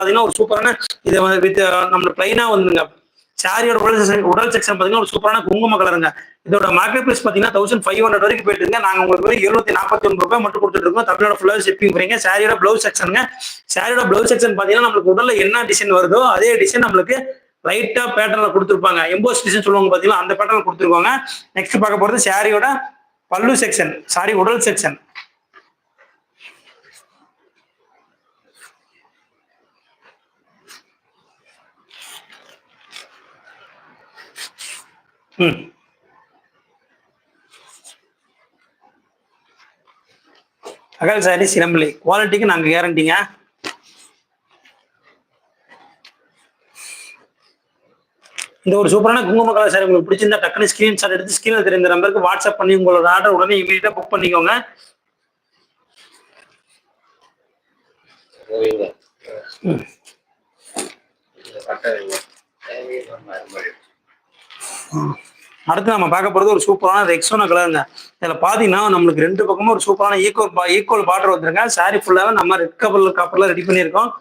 பாத்தீங்கன்னா ஒரு சூப்பரான இது வித் நம்ம பிளைனா வந்துங்க. சாரியோட உடல் செக்ஷன் பாத்தீங்கன்னா ஒரு சூப்பரான குங்கும கலருங்க. இதோட மார்க்கெட் பிரைஸ் பாத்தீங்கன்னா 1500 வரைக்கும் போயிட்டு இருக்கு. நாங்க உங்களுக்கு வெறும் 749 ரூபாய் மட்டும் கொடுத்துட்டு இருக்கோம். தமிழோட ஃபுல்லா ஷிப்பிங் பண்ணீங்க. சாரியோட பிளவுஸ் செக்ஷனுங்க. சாரியோட பிளவுஸ் செக்ஷன் பாத்தீங்கன்னா நம்மளுக்கு உடல்ல என்ன டிசைன் வருதோ அதே டிசைன் நம்மளுக்கு லைட்டா பேட்டர்ல கொடுத்துருப்பாங்க. எம்போஸ் டிசைன் சொல்லுவாங்க பாத்தீங்கன்னா அந்த பேட்டர்ல கொடுத்துருவாங்க. நெக்ஸ்ட் பார்க்க போறது சாரியோட பல்லு செக்ஷன், சாரி உடல் செக்ஷன். அகல் சாரி சிலம்பிளி குவாலிட்டிக்கு நாங்க கேரண்டிங்க. இந்த ஒரு சூப்பரான குங்கும கலர் சாரி உங்களுக்கு பிடிச்சிருந்தா டக்குனு ஸ்கிரீன்ஷாட் எடுத்து ஸ்கிரீன்ல தெரிந்த நம்பருக்கு வாட்ஸ்அப் பண்ணி உங்களோட ஆர்டர் உடனே இமீடியட்டா புக் பண்ணிக்கோங்க. அடுத்து நம்ம பார்க்க போறது ஒரு சூப்பரான ரெக்ஸோனா கலருங்க. இதுல பாத்தீங்கன்னா நம்மளுக்கு ரெண்டு பக்கமும் ஒரு சூப்பரான ஈக்குவல் பார்டர் வந்துருங்க. சாரி ஃபுல்லாவே நம்ம ரெட் காப்பர்ல ரெடி பண்ணியிருக்கோம்.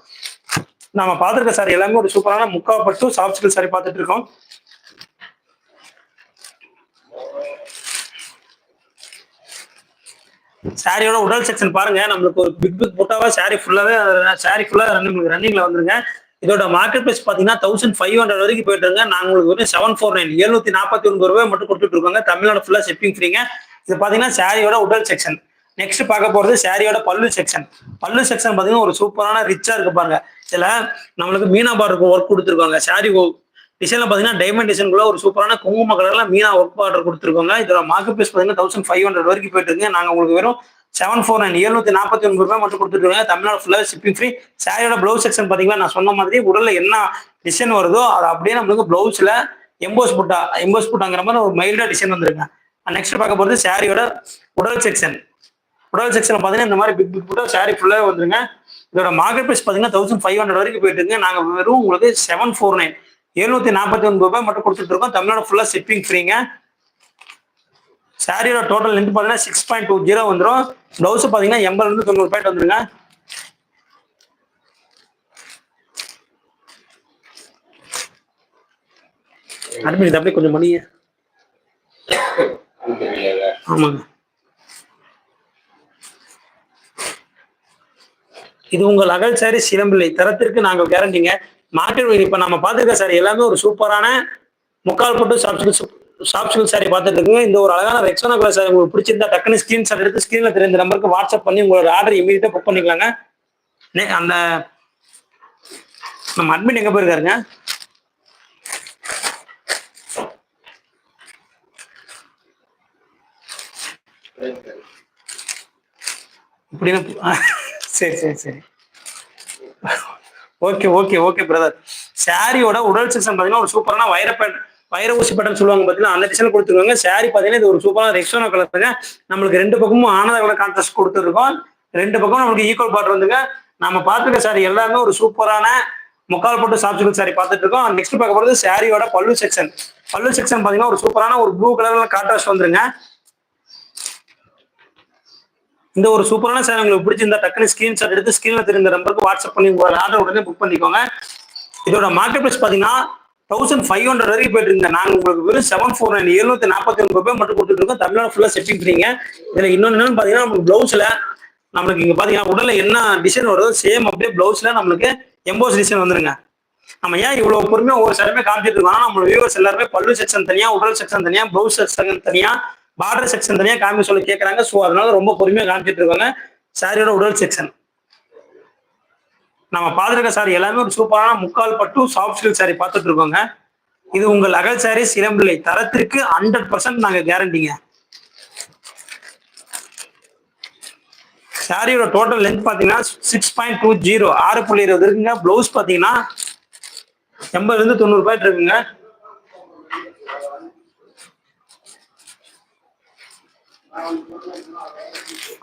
நம்ம பார்த்துருக்க சாரி எல்லாமே ஒரு சூப்பரான முக்காப்பட்டு சாஃப்ட் சில்க் சாரி பார்த்துட்டு இருக்கோம். சாரியோட உடல் செக்ஷன் பாருங்க. நம்மளுக்கு ஒரு பிக் புட்டாவா சாரி ஃபுல்லா ரன்னிங்ல வந்துருங்க. இதோட மார்க்கெட் பிரைஸ் பாத்தீங்கன்னா 1500 வரைக்கும் போயிட்டு இருங்க. நாங்க உங்களுக்கு ஒரு 749 749 ரூபாய் மட்டும் கொடுத்துட்டு இருக்கோங்க. தமிழ்நாடு ஃபுல்லா ஷிப்பிங் ஃப்ரீங்க. இது பாத்தீங்கன்னா சாரியோட உடல் செக்ஷன். நெக்ஸ்ட் பார்க்க போறது சாரியோட பல்லு செக்ஷன். பல்லு செக்ஷன் பாத்தீங்கன்னா ஒரு சூப்பரான ரிச்சா இருக்கு பாருங்க. இதுல நம்மளுக்கு மீனா பார்டருக்கு ஒர்க் கொடுத்துருக்காங்க. சாரி டிசைன்ல பாத்தீங்கன்னா டைமண்ட் டிசைன்குள்ள ஒரு சூப்பரான குங்கும கலர்ல மீனா ஒர்க் பார்டர் கொடுத்துருக்காங்க. இதோட மார்க்கெட் பிரைஸ் பாத்தீங்கன்னா 1500 வரைக்கும் போயிட்டு இருக்கு. நாங்க உங்களுக்கு வெறும் 749 749 ரூபாய் மட்டும் கொடுத்துருக்காங்க. தமிழ்நாடு ஃபுல்லா ஷிப்பிங் ஃப்ரீ. சாரியோட பிளவுஸ் செக்ஷன் பாத்தீங்கன்னா நான் சொன்ன மாதிரி உடல்ல என்ன டிசைன் வருதோ அது அப்படியே நம்மளுக்கு பிளவுஸ்ல எம்போஸ் புட்டாங்கிற மாதிரி ஒரு மைல்டா டிசைன் வந்துருங்க. நெக்ஸ்ட் பார்க்க போறது சாரியோட உடல் செக்ஷன். உடல் செக்ஷன் பாத்தீங்கன்னா இந்த மாதிரி பிக் புட்டா சாரி ஃபுல்லாவே வந்துருங்க. இதோட மார்க்கெட் பிரைஸ் பாத்தீங்கன்னா 1500 வரைக்கும் போயிட்டு இருக்கு. நாங்க வெறும் உங்களுக்கு 749 749 ரூபாய் மட்டும் கொடுத்துட்டு இருக்கோம். தமிழ்நாடு ஃபுல்லா ஷிப்பிங் ஃப்ரீங்க. சாரியோட டோட்டல் லென்த் பாத்தீங்கன்னா 6.20 வந்துடும். பிளவுஸ் பாத்தீங்கன்னா 80 90 ரூபாய் வந்துருங்க. அட்மிட் அப்படியே கொஞ்சம் மணி. ஆமாங்க, இது உங்கள் அகல் சாரி சிலம்பிள்ளை தரத்திற்கு நாங்கள் கேரண்டிங்க. மார்க்கெட் இப்ப நம்ம பார்த்துருக்க சாரி எல்லாமே ஒரு சூப்பரான முக்கால் போட்டு சாஃப்ட் சில்க் சாரி பார்த்துட்டு இருக்குங்க. இந்த ஒரு அழகான ரெக்ஸோனா கலர் சாரி உங்களுக்கு பிடிச்சிருந்தா டக்குனு ஸ்கிரீன்ஷாட் எடுத்து ஸ்கிரீன்ல தெரிந்த நம்பருக்கு வாட்ஸ்அப் பண்ணி உங்களோட ஆர்டர் இமீடியட்டா புக் பண்ணிக்கலாங்க. அந்த நம்ம அட்மிட் எங்க போயிருக்காருங்க? இப்படின்னா சரி சரி சரி ஓகே ஓகே ஓகே பிரதர். சாரியோட உடல் செக்ஷன் பாத்தீங்கன்னா ஒரு சூப்பரான வைர ஊசி பட்டன் சொல்லுவாங்க பாத்தீங்கன்னா அந்த டிசைன் கொடுத்துருவாங்க. சாரி பாத்தீங்கன்னா இது ஒரு சூப்பரான ரெக்ஸோனா கலருங்க. நம்மளுக்கு ரெண்டு பக்கமும் ஆனந்த கலர் கான்ட்ராஸ்ட் கொடுத்துருக்கோம். ரெண்டு பக்கம் நமக்கு ஈக்குவல் பார்டர் வந்துங்க. நம்ம பார்த்துருக்க சாரி எல்லாமே ஒரு சூப்பரான முக்கால் போட்டு சாஃப்ட் சில்க் சாரி பார்த்துட்டு இருக்கோம். நெக்ஸ்ட் பார்க்க போறது சாரியோட பல்லு செக்ஷன். பல்லு செக்ஷன் பாத்தீங்கன்னா ஒரு சூப்பரான ஒரு ப்ளூ கலர்ல கான்ட்ராஸ்ட் வந்துருங்க. இந்த ஒரு சூப்பரான சாரி உங்களுக்கு பிடிச்சிருந்தா டக்குனு ஸ்கிரீன்ஷாட் எடுத்து ஸ்கிரீன்ல தெரிந்த நம்பருக்கு வாட்ஸ்அப் பண்ணி உங்களோட ஆர்டர் உடனே புக் பண்ணிக்கோங்க. இதோட மார்க்கெட் பிரைஸ் பாத்தீங்கன்னா 1500 வரைக்கும் போயிட்டு இருங்க. நாங்க உங்களுக்கு வெறும் 749 749 ரூபாய் மட்டும் கொடுத்துட்டு இருக்கோம். தமிழ்நாடு ஃபுல்லா ஷிப்பிங் ஃப்ரீங்க. இதுல இன்னொன்னு பாத்தீங்கன்னா நமக்கு பிளவுஸ்ல நம்மளுக்கு இங்க பாத்தீங்கன்னா உடல்ல என்ன டிசைன் வருதோ சேம் அப்படியே பிளவுஸ்ல நம்மளுக்கு எம்போஸ் டிசைன் வந்துருங்க. நம்ம ஏன் இவ்வளவு பொறுமையா ஒவ்வொரு சாரியுமே காமிச்சிட்டு இருக்கோம்னா நம்ம வியூவர்ஸ் எல்லாருமே பல்லு செக்ஷன் தனியா, உடல் செக்ஷன் தனியா, பிளவுஸ் செக்ஷன் தனியா, பார்டர் செக்ஷன் தனியா காமி சொல்லி கேட்கறாங்க. ஸோ அதனால ரொம்ப பொறுமையா காமிச்சிட்டு இருக்காங்க. சாரியோட உடல் செக்ஷன் நம்ம பார்த்துருக்க சாரி எல்லாமே ஒரு சூப்பரான முக்கால் பட்டு சாஃப்ட் சில்க் சாரி பார்த்துட்டு இருக்கோங்க. இது உங்கள் அகல் சாரி சிலம்பிள்ளை தரத்திற்கு 100% நாங்க கேரண்டிங்க. சாரியோட டோட்டல் லென்த் பாத்தீங்கன்னா 6.20 6.20 இருக்குங்க. பிளவுஸ் பாத்தீங்கன்னா 80 90 ரூபாய் இருக்குங்க.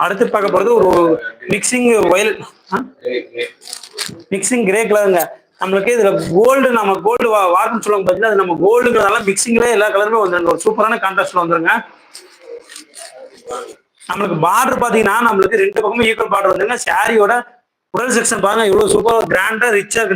அடுத்து பார்க்க போறது ஒரு மிக்சிங் கிரே கலருங்க. நம்மளுக்கு இதுல கோல்டு வார்ப்புன்னு சொல்லுவாங்க பாத்தீங்கன்னா அது நம்ம கோல்டுங்கிறதால மிக்சிங்ல எல்லா கலருமே வந்துருங்க. ஒரு சூப்பரான கான்ட்ராஸ்ட்ல வந்துருங்க. நம்மளுக்கு பார்டர் பாத்தீங்கன்னா நம்மளுக்கு ரெண்டு பக்கமும் ஈக்குவல் பார்டர் வந்துருங்க. சாரியோட உடல் செக்ஷன் பாருங்க, இவ்வளவு சூப்பரா கிராண்டா ரிச்சா இருக்கு.